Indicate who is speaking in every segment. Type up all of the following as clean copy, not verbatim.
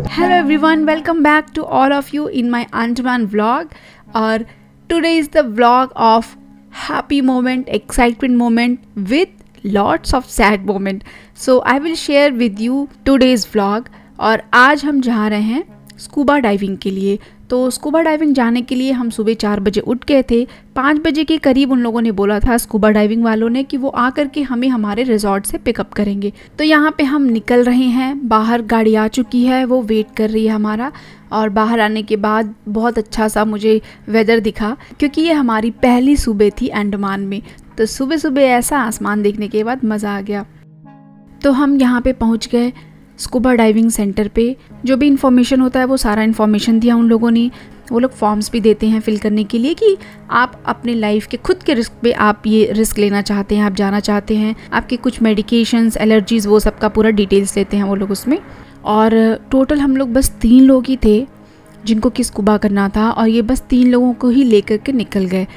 Speaker 1: Hello everyone, welcome back to all of you in my Andaman vlog. और today is the vlog of happy moment, excitement moment with lots of sad moment. So I will share with you today's vlog. और आज हम जा रहे हैं scuba diving के लिए। तो स्कूबा डाइविंग जाने के लिए हम सुबह 4 बजे उठ गए थे। 5 बजे के करीब उन लोगों ने बोला था, स्कूबा डाइविंग वालों ने, कि वो आकर के हमें हमारे रिजॉर्ट से पिकअप करेंगे। तो यहाँ पे हम निकल रहे हैं। बाहर गाड़ी आ चुकी है, वो वेट कर रही है हमारा। और बाहर आने के बाद बहुत अच्छा सा मुझे वेदर दिखा, क्योंकि ये हमारी पहली सुबह थी अंडमान में। तो सुबह सुबह ऐसा आसमान देखने के बाद मज़ा आ गया। तो हम यहाँ पे पहुँच गए स्कूबा डाइविंग सेंटर पे। जो भी इन्फॉर्मेशन होता है वो सारा इन्फॉर्मेशन दिया उन लोगों ने। वो लोग फॉर्म्स भी देते हैं फिल करने के लिए कि आप अपने लाइफ के खुद के रिस्क पे आप ये रिस्क लेना चाहते हैं, आप जाना चाहते हैं, आपके कुछ मेडिकेशंस, एलर्जीज़, वो सब का पूरा डिटेल्स लेते हैं वो लोग उसमें। और टोटल हम लोग बस 3 लोग ही थे जिनको कि स्कूबा करना था, और ये बस 3 लोगों को ही लेकर के निकल गए।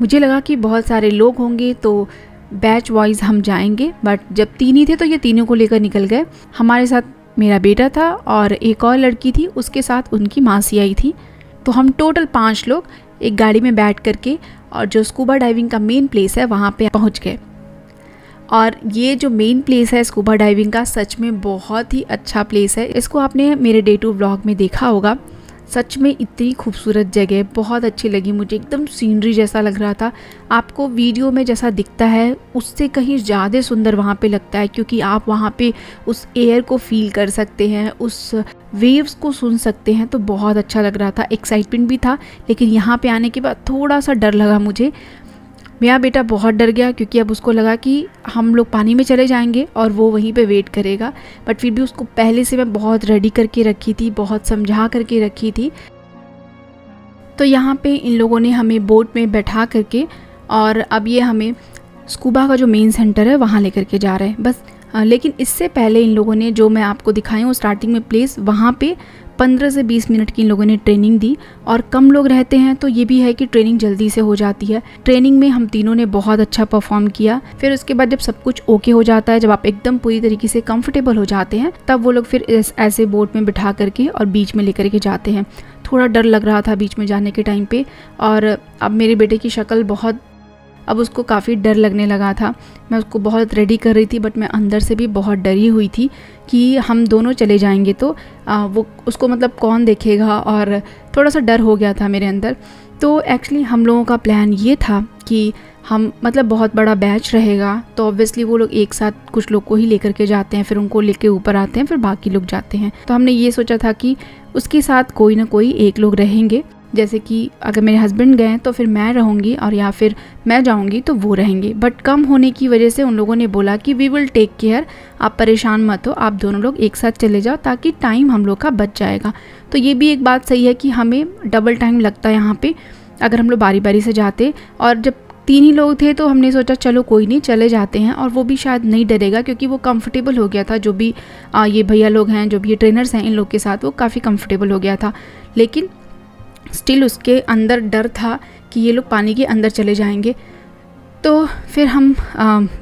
Speaker 1: मुझे लगा कि बहुत सारे लोग होंगे तो बैच वाइज हम जाएंगे, बट जब 3 ही थे तो ये तीनों को लेकर निकल गए। हमारे साथ मेरा बेटा था और एक और लड़की थी, उसके साथ उनकी मासी आई थी। तो हम टोटल 5 लोग एक गाड़ी में बैठ करके और जो स्कूबा डाइविंग का मेन प्लेस है वहाँ पे पहुँच गए। और ये जो मेन प्लेस है स्कूबा डाइविंग का, सच में बहुत ही अच्छा प्लेस है। इसको आपने मेरे डे 2 व्लॉग में देखा होगा। सच में इतनी खूबसूरत जगह, बहुत अच्छी लगी मुझे, एकदम सीनरी जैसा लग रहा था। आपको वीडियो में जैसा दिखता है उससे कहीं ज़्यादा सुंदर वहाँ पे लगता है, क्योंकि आप वहाँ पे उस एयर को फील कर सकते हैं, उस वेव्स को सुन सकते हैं। तो बहुत अच्छा लग रहा था, एक्साइटमेंट भी था। लेकिन यहाँ पे आने के बाद थोड़ा सा डर लगा मुझे। मेरा बेटा बहुत डर गया, क्योंकि अब उसको लगा कि हम लोग पानी में चले जाएंगे और वो वहीं पे वेट करेगा। बट फिर भी उसको पहले से मैं बहुत रेडी करके रखी थी, बहुत समझा करके रखी थी। तो यहाँ पे इन लोगों ने हमें बोट में बैठा करके, और अब ये हमें स्कूबा का जो मेन सेंटर है वहाँ लेकर के जा रहे हैं बस। लेकिन इससे पहले इन लोगों ने, जो मैं आपको दिखाई हूँ स्टार्टिंग में प्लेस, वहाँ पे 15 से 20 मिनट की इन लोगों ने ट्रेनिंग दी। और कम लोग रहते हैं तो ये भी है कि ट्रेनिंग जल्दी से हो जाती है। ट्रेनिंग में हम तीनों ने बहुत अच्छा परफॉर्म किया। फिर उसके बाद जब सब कुछ ओके हो जाता है, जब आप एकदम पूरी तरीके से कंफर्टेबल हो जाते हैं, तब वो लोग फिर ऐसे बोट में बिठा करके और बीच में लेकर के जाते हैं। थोड़ा डर लग रहा था बीच में जाने के टाइम पे। और अब मेरे बेटे की शक्ल बहुत, अब उसको काफ़ी डर लगने लगा था। मैं उसको बहुत रेडी कर रही थी, बट मैं अंदर से भी बहुत डरी हुई थी कि हम दोनों चले जाएंगे तो वो उसको मतलब कौन देखेगा, और थोड़ा सा डर हो गया था मेरे अंदर। तो एक्चुअली हम लोगों का प्लान ये था कि हम मतलब बहुत बड़ा बैच रहेगा, तो ऑब्वियसली वो लोग एक साथ कुछ लोग को ही लेकर के जाते हैं, फिर उनको लेके ऊपर आते हैं, फिर बाकी लोग जाते हैं। तो हमने ये सोचा था कि उसके साथ कोई ना कोई एक लोग रहेंगे। जैसे कि अगर मेरे हस्बैंड गए तो फिर मैं रहूँगी, और या फिर मैं जाऊँगी तो वो रहेंगे। बट कम होने की वजह से उन लोगों ने बोला कि वी विल टेक केयर, आप परेशान मत हो, आप दोनों लोग एक साथ चले जाओ ताकि टाइम हम लोग का बच जाएगा। तो ये भी एक बात सही है कि हमें डबल टाइम लगता है यहाँ पे अगर हम लोग बारी बारी से जाते। और जब 3 ही लोग थे तो हमने सोचा चलो कोई नहीं, चले जाते हैं। और वो भी शायद नहीं डरेगा, क्योंकि वो कंफर्टेबल हो गया था। जो भी ये भैया लोग हैं, जो भी ये ट्रेनर्स हैं, इन लोग के साथ वो काफ़ी कंफर्टेबल हो गया था। लेकिन स्टिल उसके अंदर डर था कि ये लोग पानी के अंदर चले जाएंगे। तो फिर हम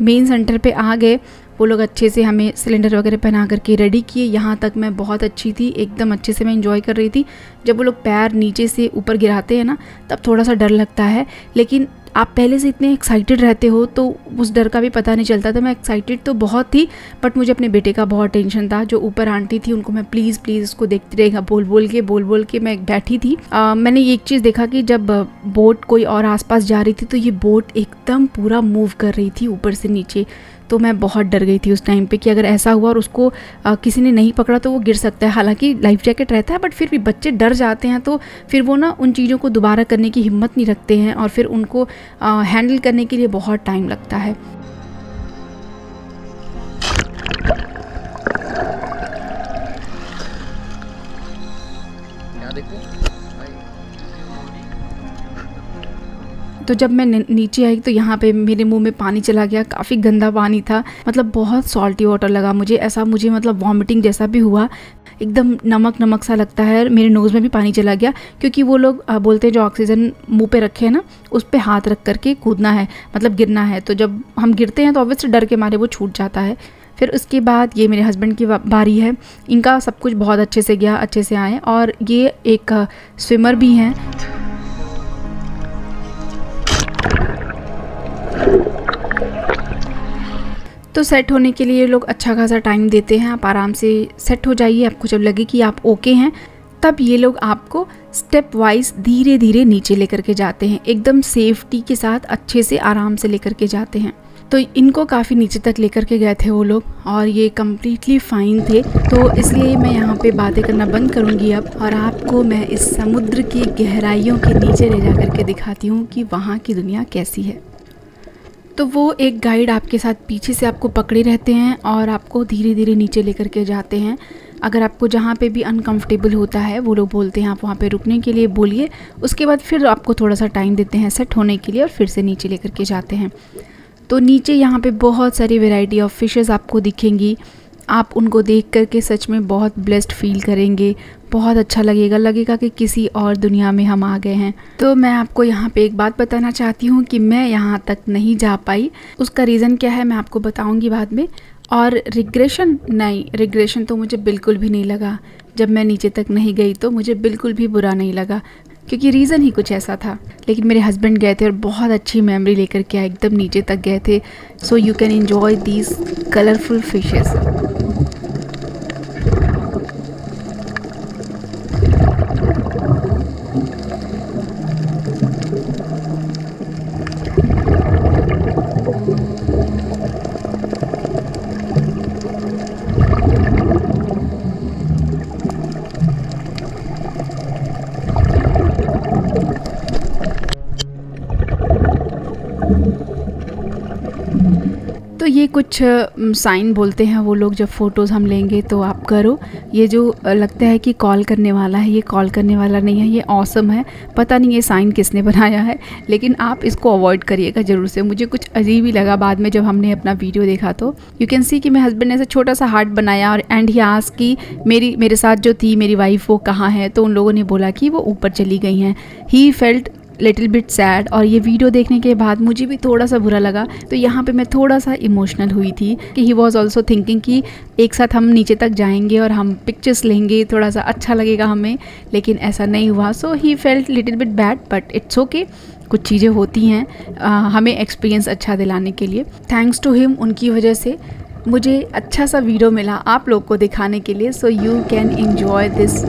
Speaker 1: मेन सेंटर पे आ गए। वो लोग अच्छे से हमें सिलेंडर वगैरह पहना करके रेडी किए। यहाँ तक मैं बहुत अच्छी थी, एकदम अच्छे से मैं एंजॉय कर रही थी। जब वो लोग पैर नीचे से ऊपर गिराते हैं ना, तब थोड़ा सा डर लगता है। लेकिन आप पहले से इतने एक्साइटेड रहते हो तो उस डर का भी पता नहीं चलता था। मैं एक्साइटेड तो बहुत थी, बट मुझे अपने बेटे का बहुत टेंशन था। जो ऊपर आंटी थी उनको मैं प्लीज़ प्लीज़ उसको देखती रहेगा बोल बोल के मैं बैठी थी। मैंने ये एक चीज़ देखा कि जब बोट कोई और आसपास जा रही थी तो ये बोट एकदम पूरा मूव कर रही थी ऊपर से नीचे। तो मैं बहुत डर गई थी उस टाइम पे कि अगर ऐसा हुआ और उसको किसी ने नहीं पकड़ा तो वो गिर सकता है। हालांकि लाइफ जैकेट रहता है, बट फिर भी बच्चे डर जाते हैं, तो फिर वो ना उन चीज़ों को दोबारा करने की हिम्मत नहीं रखते हैं, और फिर उनको हैंडल करने के लिए बहुत टाइम लगता है। तो जब मैं नीचे आई तो यहाँ पे मेरे मुंह में पानी चला गया, काफ़ी गंदा पानी था, मतलब बहुत सॉल्टी वाटर लगा मुझे। ऐसा मुझे मतलब वॉमिटिंग जैसा भी हुआ, एकदम नमक नमक सा लगता है। मेरे नोज़ में भी पानी चला गया, क्योंकि वो लोग बोलते हैं जो ऑक्सीजन मुंह पे रखे हैं ना, उस पे हाथ रख करके कूदना है, मतलब गिरना है। तो जब हम गिरते हैं तो ऑब्वियसली डर के मारे वो छूट जाता है। फिर उसके बाद ये मेरे हस्बैंड की बारी है। इनका सब कुछ बहुत अच्छे से गया, अच्छे से आए, और ये एक स्विमर भी हैं। तो सेट होने के लिए लोग अच्छा खासा टाइम देते हैं। आप आराम से सेट हो जाइए, आपको जब लगे कि आप ओके हैं तब ये लोग आपको स्टेप वाइज धीरे धीरे नीचे लेकर के जाते हैं, एकदम सेफ्टी के साथ अच्छे से आराम से लेकर के जाते हैं। तो इनको काफ़ी नीचे तक लेकर के गए थे वो लोग, और ये कम्प्लीटली फाइन थे। तो इसलिए मैं यहाँ पे बातें करना बंद करूँगी अब, और आपको मैं इस समुद्र की गहराइयों के नीचे ले जा कर के दिखाती हूँ कि वहाँ की दुनिया कैसी है। तो वो एक गाइड आपके साथ पीछे से आपको पकड़े रहते हैं और आपको धीरे धीरे नीचे लेकर के जाते हैं। अगर आपको जहाँ पे भी अनकंफर्टेबल होता है वो लोग बोलते हैं आप वहाँ पे रुकने के लिए बोलिए, उसके बाद फिर आपको थोड़ा सा टाइम देते हैं सेट होने के लिए और फिर से नीचे लेकर के जाते हैं। तो नीचे यहाँ पे बहुत सारी वैरायटी ऑफ फिशेस आपको दिखेंगी। आप उनको देख कर के सच में बहुत ब्लेस्ड फील करेंगे, बहुत अच्छा लगेगा कि किसी और दुनिया में हम आ गए हैं। तो मैं आपको यहाँ पे एक बात बताना चाहती हूँ कि मैं यहाँ तक नहीं जा पाई। उसका रीज़न क्या है मैं आपको बताऊँगी बाद में। और रिग्रेशन तो मुझे बिल्कुल भी नहीं लगा। जब मैं नीचे तक नहीं गई तो मुझे बिल्कुल भी बुरा नहीं लगा, क्योंकि रीज़न ही कुछ ऐसा था। लेकिन मेरे हस्बैंड गए थे और बहुत अच्छी मेमोरी लेकर के आए, एकदम नीचे तक गए थे। So you can enjoy these colourful fishes. तो ये कुछ साइन बोलते हैं वो लोग, जब फ़ोटोज़ हम लेंगे तो आप करो। ये जो लगता है कि कॉल करने वाला है, ये कॉल करने वाला नहीं है, ये ऑसम है। पता नहीं ये साइन किसने बनाया है, लेकिन आप इसको अवॉइड करिएगा ज़रूर से। मुझे कुछ अजीब ही लगा बाद में जब हमने अपना वीडियो देखा। तो यू कैन सी कि मेरे हस्बैंड ने ऐसा छोटा सा हार्ट बनाया, और एंड ही आस्क कि मेरे साथ जो थी मेरी वाइफ वो कहाँ है। तो उन लोगों ने बोला कि वो ऊपर चली गई हैं। ही फेल्ट लिटिल बिट सैड, और ये वीडियो देखने के बाद मुझे भी थोड़ा सा बुरा लगा। तो यहाँ पे मैं थोड़ा सा इमोशनल हुई थी कि ही वॉज ऑल्सो थिंकिंग कि एक साथ हम नीचे तक जाएंगे और हम पिक्चर्स लेंगे, थोड़ा सा अच्छा लगेगा हमें, लेकिन ऐसा नहीं हुआ। So he felt little bit bad, but it's okay. कुछ चीज़ें होती हैं हमें एक्सपीरियंस अच्छा दिलाने के लिए। थैंक्स टू हिम, उनकी वजह से मुझे अच्छा सा वीडियो मिला आप लोग को दिखाने के लिए। So you can enjoy this.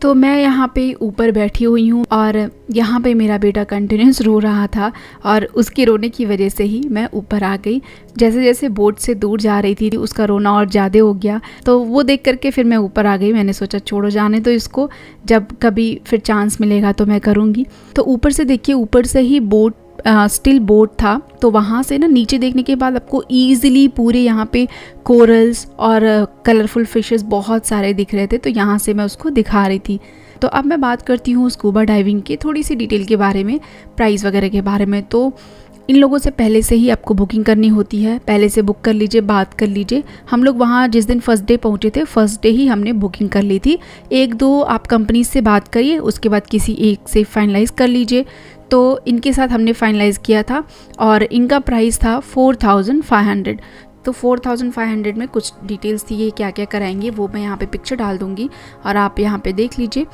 Speaker 1: तो मैं यहाँ पे ऊपर बैठी हुई हूँ, और यहाँ पे मेरा बेटा कंटिन्यूस रो रहा था, और उसके रोने की वजह से ही मैं ऊपर आ गई। जैसे जैसे बोट से दूर जा रही थी उसका रोना और ज़्यादा हो गया, तो वो देख करके फिर मैं ऊपर आ गई। मैंने सोचा छोड़ो जाने तो इसको, जब कभी फिर चांस मिलेगा तो मैं करूँगी। तो ऊपर से देखिए, ऊपर से ही बोट स्टिल बोट था। तो वहाँ से ना नीचे देखने के बाद आपको ईजिली पूरे यहाँ पे कोरल्स और कलरफुल फिशेस बहुत सारे दिख रहे थे। तो यहाँ से मैं उसको दिखा रही थी। तो अब मैं बात करती हूँ स्कूबा डाइविंग की थोड़ी सी डिटेल के बारे में, प्राइस वगैरह के बारे में। तो इन लोगों से पहले से ही आपको बुकिंग करनी होती है, पहले से बुक कर लीजिए, बात कर लीजिए। हम लोग वहाँ जिस दिन फर्स्ट डे पहुँचे थे, फर्स्ट डे ही हमने बुकिंग कर ली थी। एक दो आप कंपनी से बात करिए, उसके बाद किसी एक से फाइनलाइज़ कर लीजिए। तो इनके साथ हमने फाइनलाइज़ किया था, और इनका प्राइस था 4500। तो 4500 में कुछ डिटेल्स थी, ये क्या क्या कराएंगे वो मैं यहाँ पे पिक्चर डाल दूँगी, और आप यहाँ पे देख लीजिए।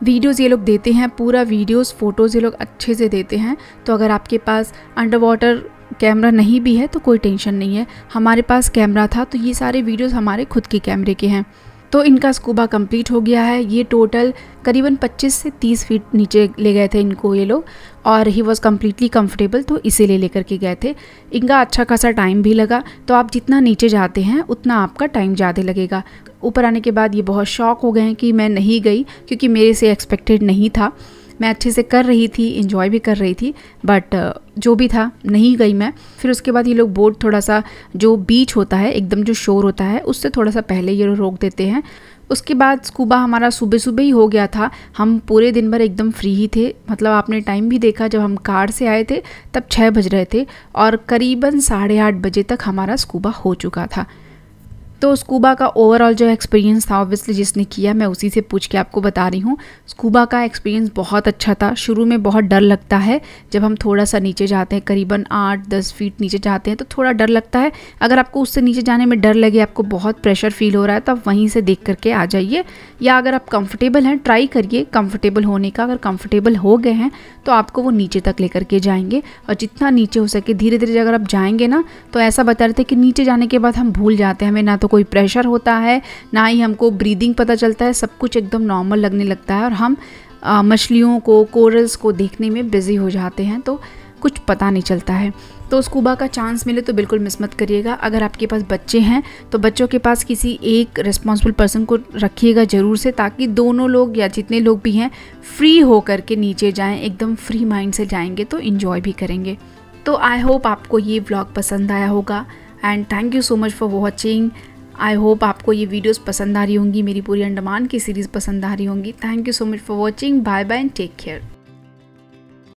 Speaker 1: वीडियोज़ ये लोग देते हैं, पूरा वीडियोज़ फ़ोटोज़ ये लोग अच्छे से देते हैं। तो अगर आपके पास अंडर वाटर कैमरा नहीं भी है तो कोई टेंशन नहीं है। हमारे पास कैमरा था, तो ये सारे वीडियोज़ हमारे खुद के कैमरे के हैं। तो इनका स्कूबा कंप्लीट हो गया है। ये टोटल करीबन 25 से 30 फीट नीचे ले गए थे इनको ये लोग, और ही वॉज कम्प्लीटली कंफर्टेबल, तो इसीलिए लेकर के गए थे। इनका अच्छा खासा टाइम भी लगा। तो आप जितना नीचे जाते हैं उतना आपका टाइम ज़्यादा लगेगा। ऊपर आने के बाद ये बहुत शॉक हो गए हैं कि मैं नहीं गई, क्योंकि मेरे से एक्सपेक्टेड नहीं था। मैं अच्छे से कर रही थी, इंजॉय भी कर रही थी, बट जो भी था नहीं गई मैं। फिर उसके बाद ये लोग बोट थोड़ा सा जो बीच होता है एकदम जो शोर होता है उससे थोड़ा सा पहले ये लोग रोक देते हैं। उसके बाद स्कूबा हमारा सुबह सुबह ही हो गया था, हम पूरे दिन भर एकदम फ्री ही थे। मतलब आपने टाइम भी देखा, जब हम कार से आए थे तब 6 बज रहे थे और करीबन 8:30 बजे तक हमारा स्कूबा हो चुका था। तो स्कूबा का ओवरऑल जो एक्सपीरियंस था, ऑब्वियसली जिसने किया मैं उसी से पूछ के आपको बता रही हूँ। स्कूबा का एक्सपीरियंस बहुत अच्छा था। शुरू में बहुत डर लगता है जब हम थोड़ा सा नीचे जाते हैं, करीबन 8-10 फीट नीचे जाते हैं तो थोड़ा डर लगता है। अगर आपको उससे नीचे जाने में डर लगे, आपको बहुत प्रेशर फील हो रहा है, तो आप वहीं से देख करके आ जाइए। या अगर आप कंफर्टेबल हैं, ट्राई करिए कंफर्टेबल होने का। अगर कंफर्टेबल हो गए हैं तो आपको वो नीचे तक लेकर के जाएंगे, और जितना नीचे हो सके धीरे धीरे अगर आप जाएंगे ना, तो ऐसा बता रहे थे कि नीचे जाने के बाद हम भूल जाते हैं, हमें ना तो कोई प्रेशर होता है, ना ही हमको ब्रीदिंग पता चलता है, सब कुछ एकदम नॉर्मल लगने लगता है और हम मछलियों को, कोरल्स को देखने में बिजी हो जाते हैं, तो कुछ पता नहीं चलता है। तो स्कूबा का चांस मिले तो बिल्कुल मिस मत करिएगा। अगर आपके पास बच्चे हैं तो बच्चों के पास किसी एक रिस्पॉन्सिबल पर्सन को रखिएगा ज़रूर से, ताकि दोनों लोग या जितने लोग भी हैं फ्री हो करके नीचे जाएं, एकदम फ्री माइंड से जाएंगे तो इन्जॉय भी करेंगे। तो आई होप आपको ये व्लॉग पसंद आया होगा and thank you so much for watching. I hope आपको ये वीडियोस पसंद आ रही होंगी, मेरी पूरी अंडमान की सीरीज़ पसंद आ रही होंगी। Thank you so much for watching. Bye bye and take care.